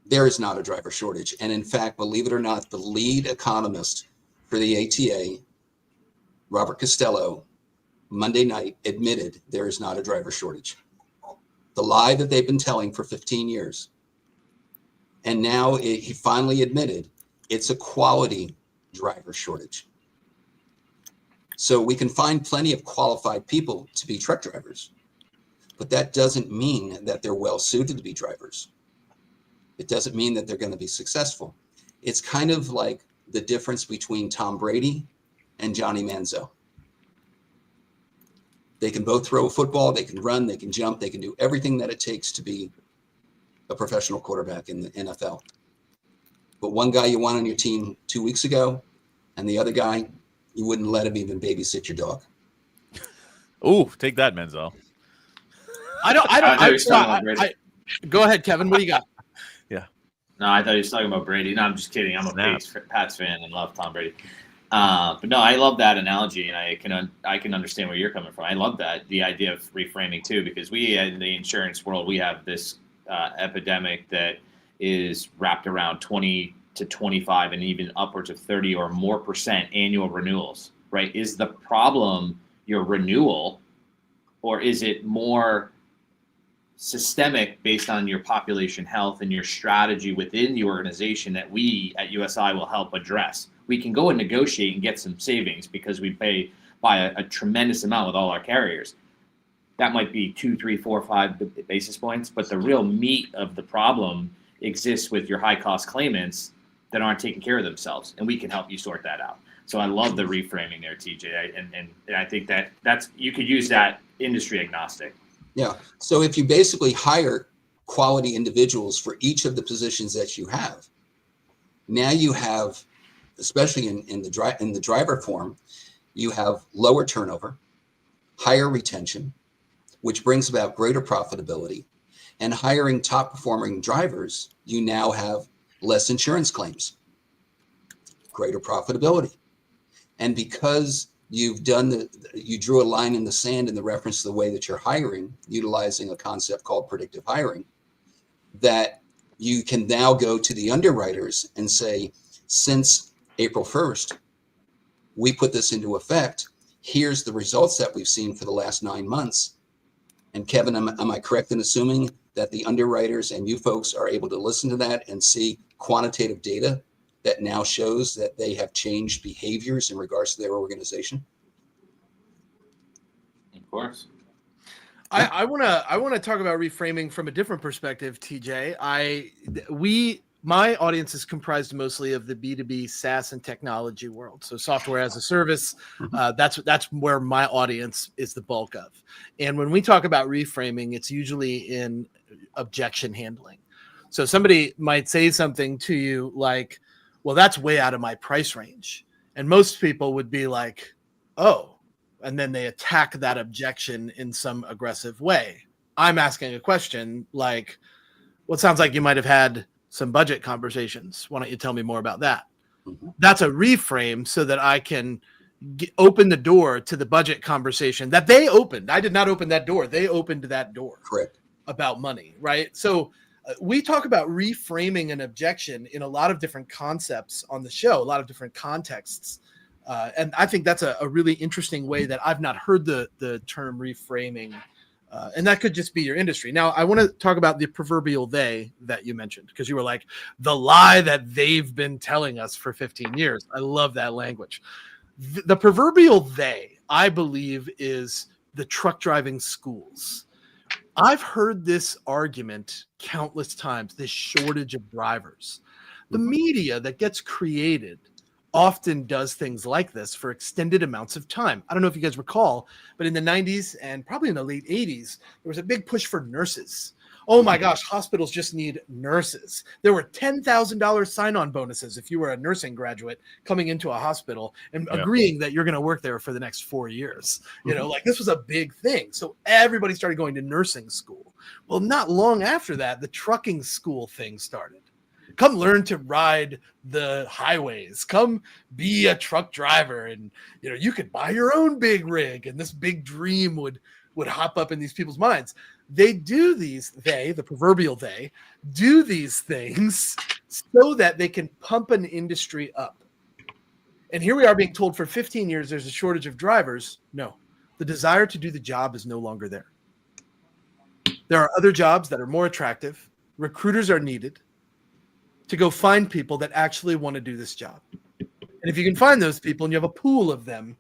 There is not a driver shortage. And in fact, believe it or not, the lead economist for the ATA, Robert Costello, Monday night admitted there is not a driver shortage. The lie that they've been telling for 15 years. And now he finally admitted it's a quality driver shortage. So we can find plenty of qualified people to be truck drivers, but that doesn't mean that they're well suited to be drivers. It doesn't mean that they're going to be successful. It's kind of like the difference between Tom Brady and Johnny Manziel. They can both throw a football, they can run, they can jump, they can do everything that it takes to be a professional quarterback in the NFL. But one guy you want on your team 2 weeks ago, and the other guy, you wouldn't let him even babysit your dog. Ooh, take that, Menzel. Go ahead, Kevin. What do you got? Yeah. No, I thought he was talking about Brady. No, I'm just kidding. I'm a Pats fan and love Tom Brady. But no, I love that analogy, and I can understand where you're coming from. I love that, the idea of reframing too, because we in the insurance world, we have this epidemic that is wrapped around 20 to 25 and even upwards of 30 or more % annual renewals, right? Is the problem your renewal, or is it more systemic based on your population health and your strategy within the organization that we at USI will help address? We can go and negotiate and get some savings because we pay by a tremendous amount with all our carriers. that might be 2, 3, 4, 5 basis points, but the real meat of the problem exists with your high cost claimants that aren't taking care of themselves, and we can help you sort that out. So I love the reframing there, TJ, and I think that's you could use that industry agnostic. Yeah. So if you basically hire quality individuals for each of the positions that you have, now you have, especially in the driver form, you have lower turnover, higher retention, which brings about greater profitability. And hiring top performing drivers, you now have less insurance claims, greater profitability. And because you drew a line in the sand in the reference to the way that you're hiring, utilizing a concept called predictive hiring, that you can now go to the underwriters and say, since April 1st, we put this into effect. Here's the results that we've seen for the last 9 months. And Kevin, am I correct in assuming that the underwriters and you folks are able to listen to that and see quantitative data that now shows that they have changed behaviors in regards to their organization? Of course. I want to talk about reframing from a different perspective, TJ. My audience is comprised mostly of the B2B SaaS and technology world. So software as a service, that's where my audience is the bulk of. And when we talk about reframing, it's usually in objection handling. So somebody might say something to you like, well, that's way out of my price range. And most people would be like, oh, and then they attack that objection in some aggressive way. I'm asking a question like, well, it sounds like you might have had some budget conversations. Why don't you tell me more about that? That's a reframe so that I can open the door to the budget conversation that they opened. I did not open that door. They opened that door. Correct. About money, right? So we talk about reframing an objection in a lot of different concepts on the show, a lot of different contexts. And I think that's a really interesting way that I've not heard the term reframing. And that could just be your industry. Now, I want to talk about the proverbial they that you mentioned, because you were like, the lie that they've been telling us for 15 years. I love that language. The proverbial they, I believe, is the truck driving schools. I've heard this argument countless times, this shortage of drivers. The media that gets created often does things like this for extended amounts of time. I don't know if you guys recall, but in the 90s and probably in the late 80s, there was a big push for nurses. Oh my gosh, hospitals just need nurses. There were $10,000 sign-on bonuses if you were a nursing graduate coming into a hospital and agreeing that you're going to work there for the next 4 years. You know, like this was a big thing. So everybody started going to nursing school. Well, not long after that, the trucking school thing started. Come learn to ride the highways. Come be a truck driver, and you could buy your own big rig. And this big dream would hop up in these people's minds. They do these. The proverbial they, do these things so that they can pump an industry up. And here we are being told for 15 years there's a shortage of drivers. No, the desire to do the job is no longer there. There are other jobs that are more attractive. Recruiters are needed to go find people that actually want to do this job. And if you can find those people and you have a pool of them,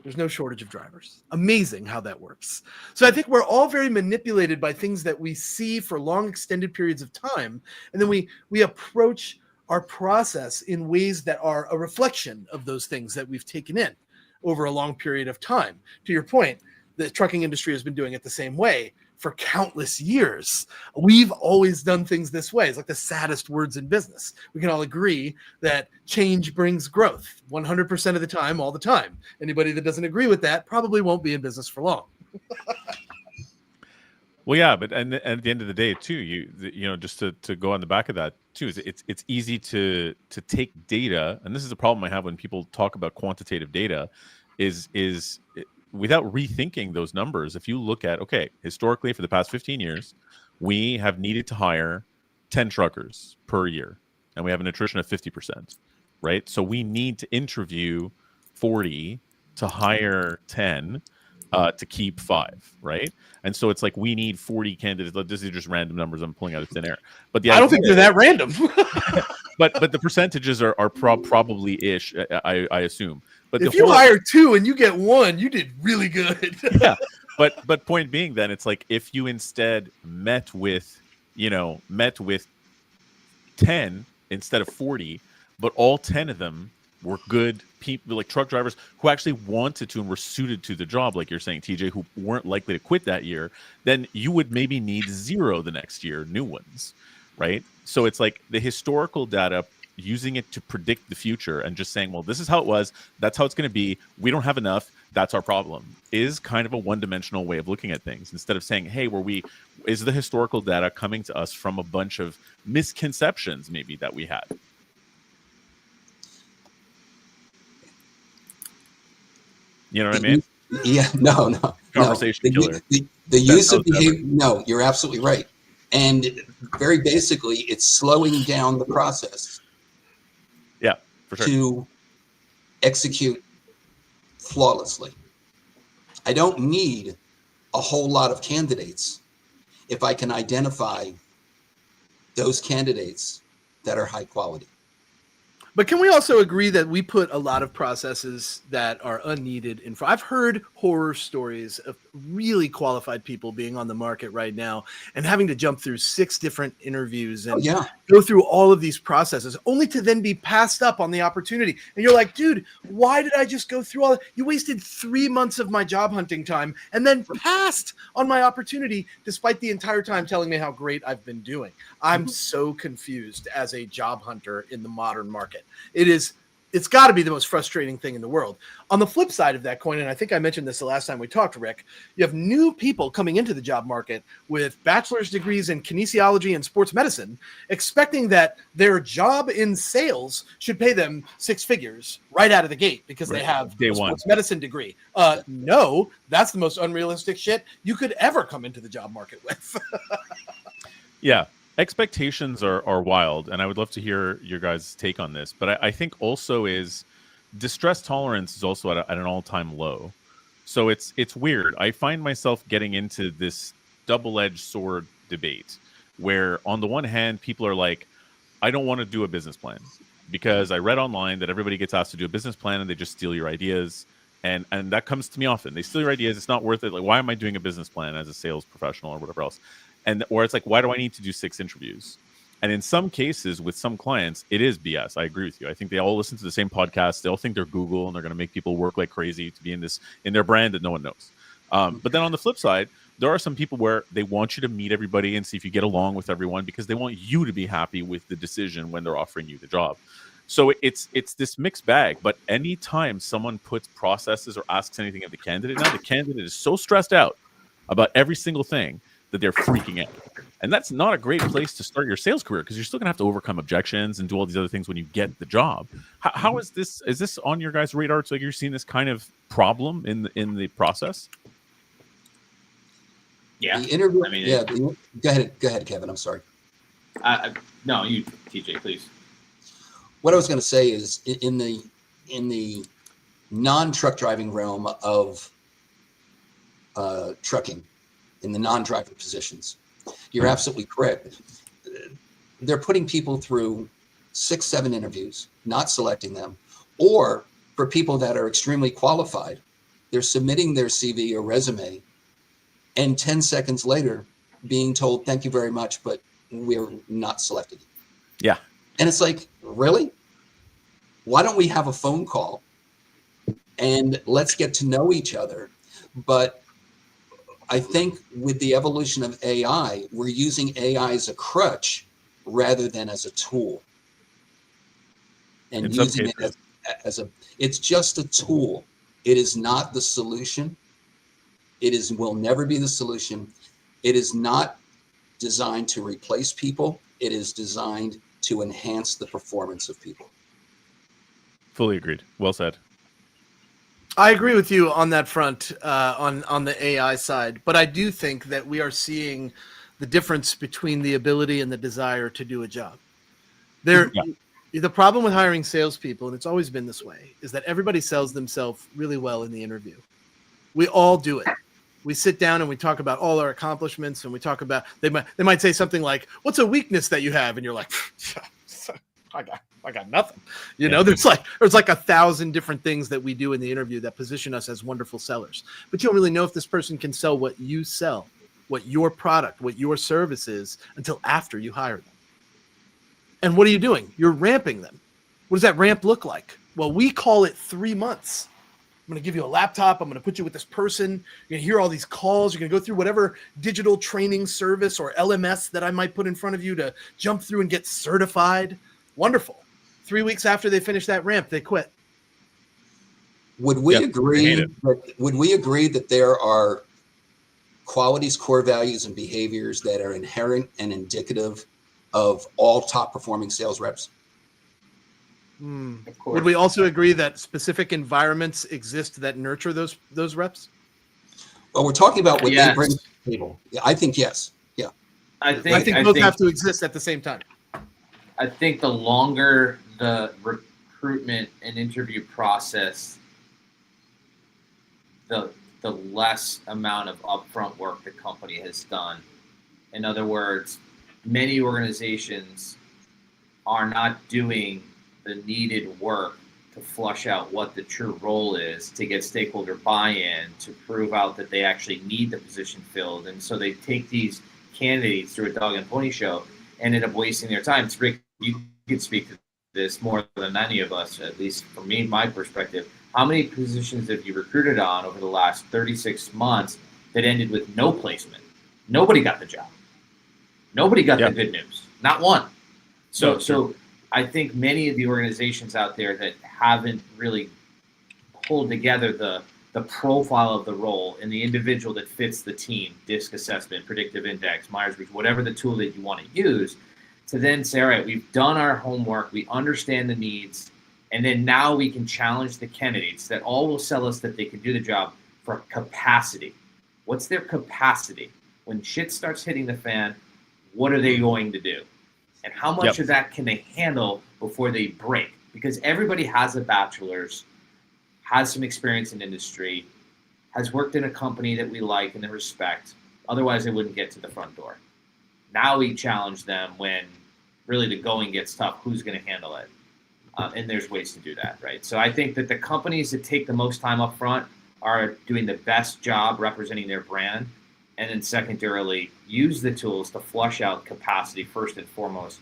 there's no shortage of drivers. Amazing how that works. So I think we're all very manipulated by things that we see for long extended periods of time. And then we approach our process in ways that are a reflection of those things that we've taken in over a long period of time. To your point, the trucking industry has been doing it the same way for countless years. We've always done things this way. It's like the saddest words in business. We can all agree that change brings growth 100% of the time, all the time. Anybody that doesn't agree with that probably won't be in business for long. Well, yeah, but and at the end of the day, too, just to go on the back of that too, is it's easy to take data, and this is a problem I have when people talk about quantitative data, is without rethinking those numbers. If you look at, historically for the past 15 years, we have needed to hire 10 truckers per year, and we have an attrition of 50%, right? So we need to interview 40 to hire 10 to keep 5, right? And so it's like we need 40 candidates. This is just random numbers I'm pulling out of thin air. But I don't think they're that random. but the percentages are probably ish, I assume. But if you hire 2 and you get 1, you did really good. Yeah, but point being, then it's like if you instead met with 10 instead of 40, but all 10 of them were good people, like truck drivers who actually wanted to and were suited to the job, like you're saying, TJ, who weren't likely to quit that year, then you would maybe need 0 the next year, new ones, right? So it's like the historical data, using it to predict the future and just saying, well, this is how it was, that's how it's going to be, we don't have enough, that's our problem, is kind of a one-dimensional way of looking at things, instead of saying, hey, is the historical data coming to us from a bunch of misconceptions maybe that we had? You know what I mean? Yeah, no. Conversation killer. The use of behavior. No, you're absolutely right. And very basically, it's slowing down the process. Yeah, for sure. To execute flawlessly. I don't need a whole lot of candidates if I can identify those candidates that are high quality. But can we also agree that we put a lot of processes that are unneeded in front? I've heard horror stories of really qualified people being on the market right now and having to jump through 6 different interviews and go through all of these processes only to then be passed up on the opportunity. And you're like, dude, why did I just go through all that? You wasted 3 months of my job hunting time and then passed on my opportunity despite the entire time telling me how great I've been doing. I'm so confused as a job hunter in the modern market. It's got to be the most frustrating thing in the world. On the flip side of that coin, and I think I mentioned this the last time we talked, Rick, you have new people coming into the job market with bachelor's degrees in kinesiology and sports medicine, expecting that their job in sales should pay them 6 figures right out of the gate because they have a sports medicine degree. No, that's the most unrealistic shit you could ever come into the job market with. Yeah. Expectations are wild, and I would love to hear your guys' take on this. But I think also is distress tolerance is also at an all-time low. So it's weird. I find myself getting into this double-edged sword debate where on the one hand, people are like, I don't want to do a business plan because I read online that everybody gets asked to do a business plan and they just steal your ideas. And that comes to me often. They steal your ideas. It's not worth it. Like, why am I doing a business plan as a sales professional or whatever else? Or it's like, why do I need to do 6 interviews? And in some cases, with some clients, it is BS. I agree with you. I think they all listen to the same podcast. They all think they're Google, and they're going to make people work like crazy to be in their brand that no one knows. But then on the flip side, there are some people where they want you to meet everybody and see if you get along with everyone because they want you to be happy with the decision when they're offering you the job. So it's this mixed bag. But anytime someone puts processes or asks anything of the candidate, now the candidate is so stressed out about every single thing that they're freaking out. And that's not a great place to start your sales career because you're still going to have to overcome objections and do all these other things when you get the job. How is this on your guys' radar? So you're seeing this kind of problem in the process? Yeah. The interview, go ahead, Kevin. I'm sorry. No, you, TJ, please. What I was going to say is in the non-truck driving realm of trucking, in the non-driver positions, you're absolutely correct. They're putting people through 6-7 interviews, not selecting them, or for people that are extremely qualified, they're submitting their CV or resume, and 10 seconds later being told, thank you very much, but we're not selected. Yeah. And it's like, really? Why don't we have a phone call and let's get to know each other? But I think with the evolution of AI, we're using AI as a crutch rather than as a tool. And using it it's just a tool. It is not the solution. Will never be the solution. It is not designed to replace people. It is designed to enhance the performance of people. Fully agreed. Well said. I agree with you on that front, on the AI side, but I do think that we are seeing the difference between the ability and the desire to do a job. The problem with hiring salespeople, and it's always been this way, is that everybody sells themselves really well in the interview. We all do it. We sit down and we talk about all our accomplishments, and we talk about they might say something like, "What's a weakness that you have?" And you're like, I got nothing. You know, there's like 1,000 different things that we do in the interview that position us as wonderful sellers. But you don't really know if this person can sell what you sell, what your product, what your service is until after you hire them. And what are you doing? You're ramping them. What does that ramp look like? Well, we call it 3 months. I'm going to give you a laptop. I'm going to put you with this person. You're going to hear all these calls. You're going to go through whatever digital training service or LMS that I might put in front of you to jump through and get certified. Wonderful. 3 weeks after they finish that ramp, they quit. Would we agree that there are qualities, core values, and behaviors that are inherent and indicative of all top performing sales reps? Would we also agree that specific environments exist that nurture those reps? Well, we're talking about what they bring to the table. Yeah, I think yes. Yeah. I think both have to exist at the same time. I think the longer the recruitment and interview process, the less amount of upfront work the company has done. In other words, many organizations are not doing the needed work to flush out what the true role is, to get stakeholder buy-in, to prove out that they actually need the position filled. And so they take these candidates through a dog and pony show and end up wasting their time. Rick, you can speak to this more than any of us, at least for me, my perspective. How many positions have you recruited on over the last 36 months that ended with no placement? Nobody got the job. Nobody got the good news. Not one. So I think many of the organizations out there that haven't really pulled together the profile of the role and the individual that fits the team, DISC assessment, predictive index, Myers-Briggs, whatever the tool that you want to use, to then say, all right, we've done our homework, we understand the needs, and then now we can challenge the candidates that all will sell us that they can do the job for capacity. What's their capacity? When shit starts hitting the fan, what are they going to do? And how much of that can they handle before they break? Because everybody has a bachelor's, has some experience in industry, has worked in a company that we like and that respect. Otherwise, they wouldn't get to the front door. Now we challenge them when really the going gets tough. Who's going to handle it? And there's ways to do that, right? So I think that the companies that take the most time up front are doing the best job representing their brand. And then secondarily, use the tools to flush out capacity first and foremost,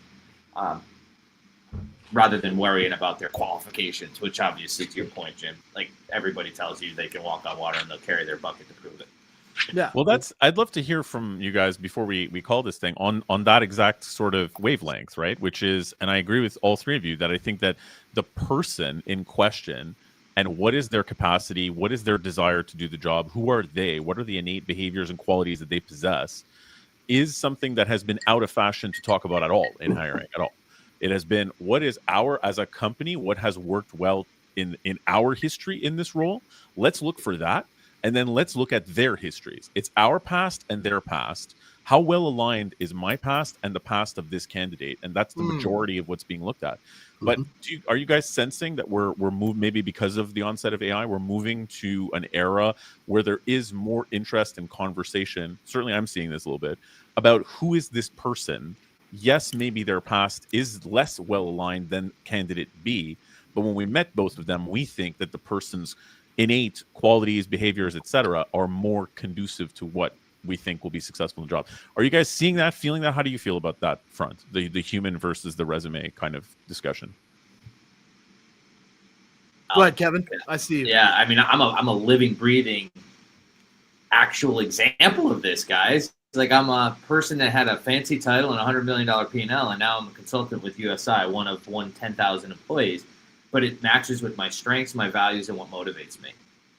rather than worrying about their qualifications, which obviously, to your point, Jim, like everybody tells you they can walk on water and they'll carry their bucket to prove it. Yeah. Well, I'd love to hear from you guys before we call this thing on that exact sort of wavelength, right? Which is, and I agree with all three of you that I think that the person in question and what is their capacity, what is their desire to do the job, who are they, what are the innate behaviors and qualities that they possess, is something that has been out of fashion to talk about at all in hiring at all. It has been what is as a company, what has worked well in our history in this role. Let's look for that. And then let's look at their histories. It's our past and their past. How well aligned is my past and the past of this candidate? And that's the majority of what's being looked at. But are you guys sensing that we're moving, maybe because of the onset of AI, we're moving to an era where there is more interest and conversation? Certainly I'm seeing this a little bit about who is this person? Yes, maybe their past is less well aligned than candidate B. But when we met both of them, we think that the person's innate qualities, behaviors, etc., are more conducive to what we think will be successful in the job. Are you guys seeing that, feeling that? How do you feel about that front, the human versus the resume kind of discussion? Go ahead, Kevin. I see you. Yeah, I mean, I'm a living, breathing, actual example of this, guys. Like, I'm a person that had a fancy title and $100 million P&L, and now I'm a consultant with USI, one of 10,000 employees. But it matches with my strengths, my values, and what motivates me.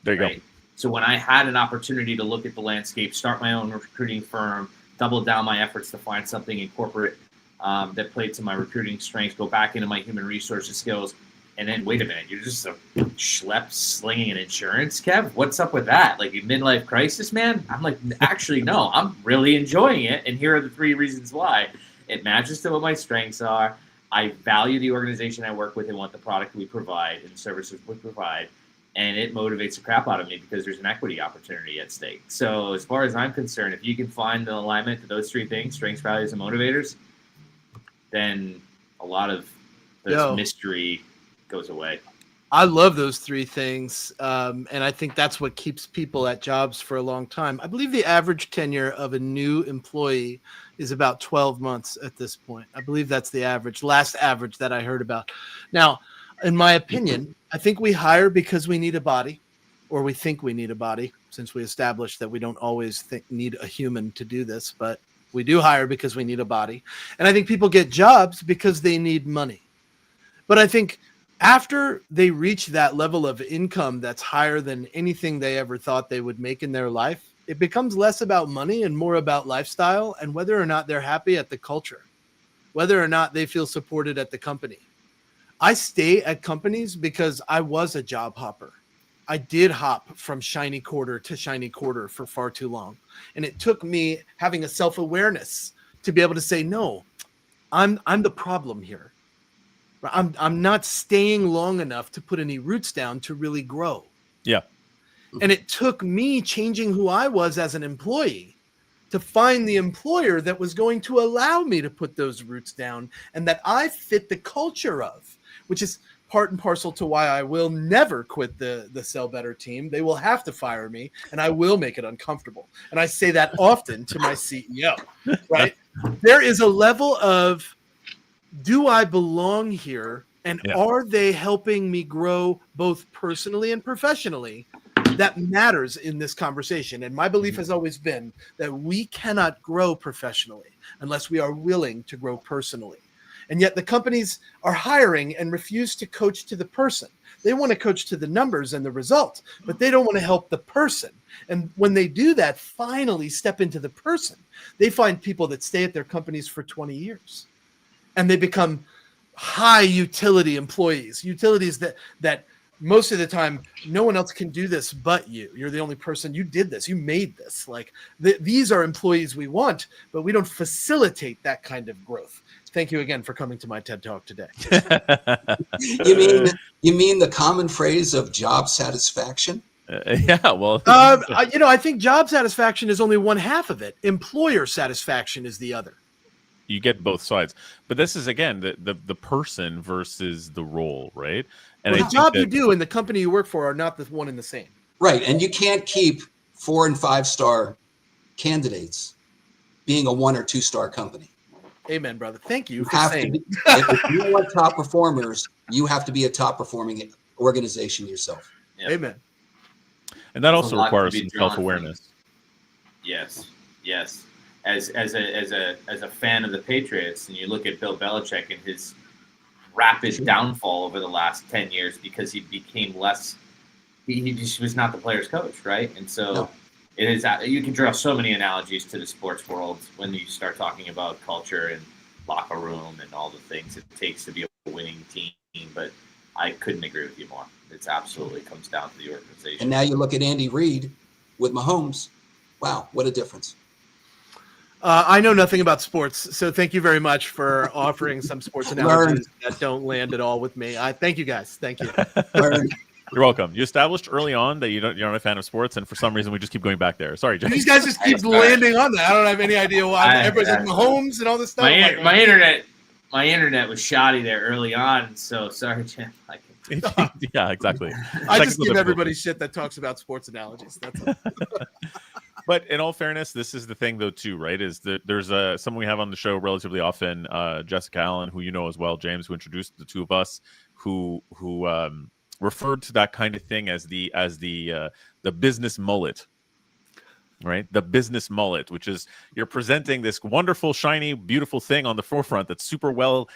There you go. So when I had an opportunity to look at the landscape, start my own recruiting firm, double down my efforts to find something in corporate that played to my recruiting strengths, go back into my human resources skills, and then wait a minute, you're just a schlep slinging an insurance, Kev? What's up with that? Like a midlife crisis, man? I'm like, actually, no, I'm really enjoying it. And here are the 3 reasons why. It matches to what my strengths are. I value the organization I work with and what the product we provide and services we provide. And it motivates the crap out of me because there's an equity opportunity at stake. So as far as I'm concerned, if you can find the alignment to those 3 things, strengths, values, and motivators, then a lot of mystery goes away. I love those three things. And I think that's what keeps people at jobs for a long time. I believe the average tenure of a new employee is about 12 months at this point. I believe that's the last average that I heard about. Now, in my opinion, I think we hire because we need a body, or we think we need a body, since we established that we don't always need a human to do this, but we do hire because we need a body. And I think people get jobs because they need money. But I think after they reach that level of income that's higher than anything they ever thought they would make in their life, it becomes less about money and more about lifestyle and whether or not they're happy at the culture, whether or not they feel supported at the company. I stay at companies because I was a job hopper. I did hop from shiny quarter to shiny quarter for far too long. And it took me having a self-awareness to be able to say, no, I'm the problem here. I'm not staying long enough to put any roots down to really grow. Yeah. And it took me changing who I was as an employee to find the employer that was going to allow me to put those roots down and that I fit the culture of, which is part and parcel to why I will never quit the Sell Better team. They will have to fire me and I will make it uncomfortable. And I say that often to my CEO, right? There is a level of, do I belong here? And are they helping me grow both personally and professionally? That matters in this conversation. And my belief has always been that we cannot grow professionally unless we are willing to grow personally. And yet the companies are hiring and refuse to coach to the person. They want to coach to the numbers and the results, but they don't want to help the person. And when they do that, finally step into the person, they find people that stay at their companies for 20 years. And they become high utility employees, utilities that most of the time, no one else can do this but you. You're the only person. You did this. You made this. Like these are employees we want, but we don't facilitate that kind of growth. Thank you again for coming to my TED Talk today. You mean the common phrase of job satisfaction? Yeah, well, I think job satisfaction is only one half of it. Employer satisfaction is the other. You get both sides, but this is again the person versus the role, right? And the job you do and the company you work for are not the one and the same. Right, and you can't keep 4- and 5-star candidates being a 1- or 2-star company. Amen, brother. Thank you for saying. If you want top performers, you have to be a top performing organization yourself. Yep. Amen. And that also requires some self-awareness. Yes. As a fan of the Patriots, and you look at Bill Belichick and his rapid downfall over the last 10 years because he became less. He just was not the player's coach, right? And so it is. You can draw so many analogies to the sports world when you start talking about culture and locker room and all the things it takes to be a winning team. But I couldn't agree with you more. It absolutely comes down to the organization. And now you look at Andy Reid with Mahomes. Wow, what a difference. I know nothing about sports, so thank you very much for offering some sports analogies that don't land at all with me. Thank you, guys. Thank you. You're welcome. You established early on that you're not a fan of sports, and for some reason we just keep going back there. Sorry, James. These guys just keep landing on that. I don't have any idea why. Everybody's like Mahomes and all this stuff. My internet was shoddy there early on, so sorry, Jim. Yeah, exactly. I just give everybody shit that talks about sports analogies. That's all. But in all fairness, this is the thing, though, too, right? Is that there's someone we have on the show relatively often, Jessica Allen, who you know as well, James, who introduced the two of us, who referred to that kind of thing as the business mullet, right? The business mullet, which is you're presenting this wonderful, shiny, beautiful thing on the forefront that's super well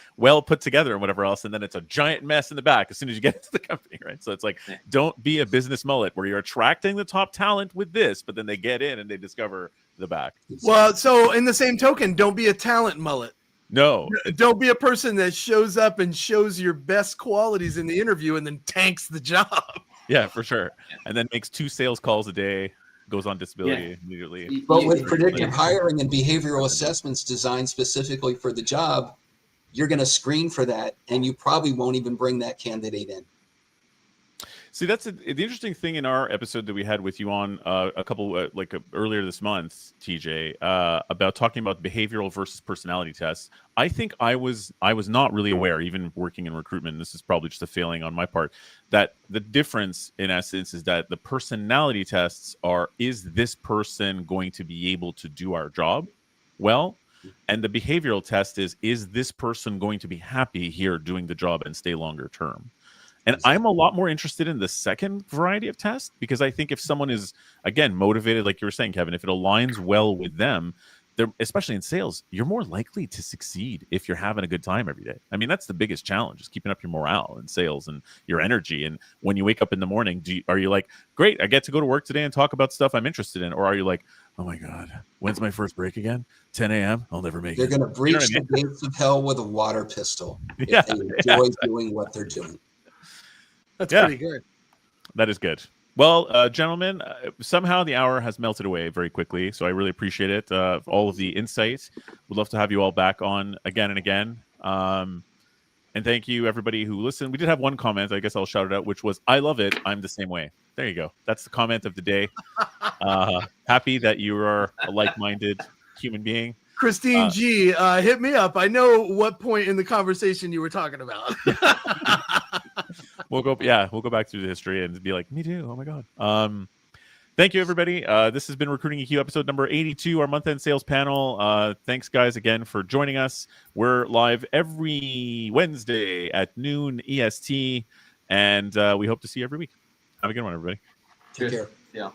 put together and whatever else, and then it's a giant mess in the back as soon as you get into the company, right? So it's like, don't be a business mullet where you're attracting the top talent with this, but then they get in and they discover the back. Well, so in the same token, don't be a talent mullet. No. Don't be a person that shows up and shows your best qualities in the interview and then tanks the job. Yeah, for sure. And then makes 2 sales calls a day. Goes on disability immediately. But with predictive hiring and behavioral assessments designed specifically for the job, you're going to screen for that, and you probably won't even bring that candidate in. See, that's the interesting thing in our episode that we had with you on a couple earlier this month, TJ, about talking about behavioral versus personality tests. I think I was not really aware, even working in recruitment. And this is probably just a failing on my part. That the difference, in essence, is that the personality tests are: is this person going to be able to do our job well? And the behavioral test is this person going to be happy here doing the job and stay longer term? And I'm a lot more interested in the second variety of test, because I think if someone is, again, motivated, like you were saying, Kevin, if it aligns well with them, they're, especially in sales, you're more likely to succeed if you're having a good time every day. I mean, that's the biggest challenge, is keeping up your morale in sales and your energy. And when you wake up in the morning, are you like, great, I get to go to work today and talk about stuff I'm interested in? Or are you like, oh my God, when's my first break again? 10 a.m. I'll never make They're it. going to breach You know the gates of hell with a water pistol if Yeah, they enjoy doing what they're doing. That's pretty good. That is good. Well, gentlemen, somehow the hour has melted away very quickly, so I really appreciate it. All of the insights. Would love to have you all back on again and again. And thank you, everybody who listened. We did have one comment, I guess I'll shout it out, which was, I love it. I'm the same way. There you go. That's the comment of the day. Happy that you are a like-minded human being. Christine G, hit me up. I know what point in the conversation you were talking about. We'll go back through the history and be like, me too. Oh my God. Thank you, everybody. This has been Recruiting EQ episode number 82, our month-end sales panel. Thanks, guys, again for joining us. We're live every Wednesday at noon EST, and we hope to see you every week. Have a good one, everybody. Take care. Yeah.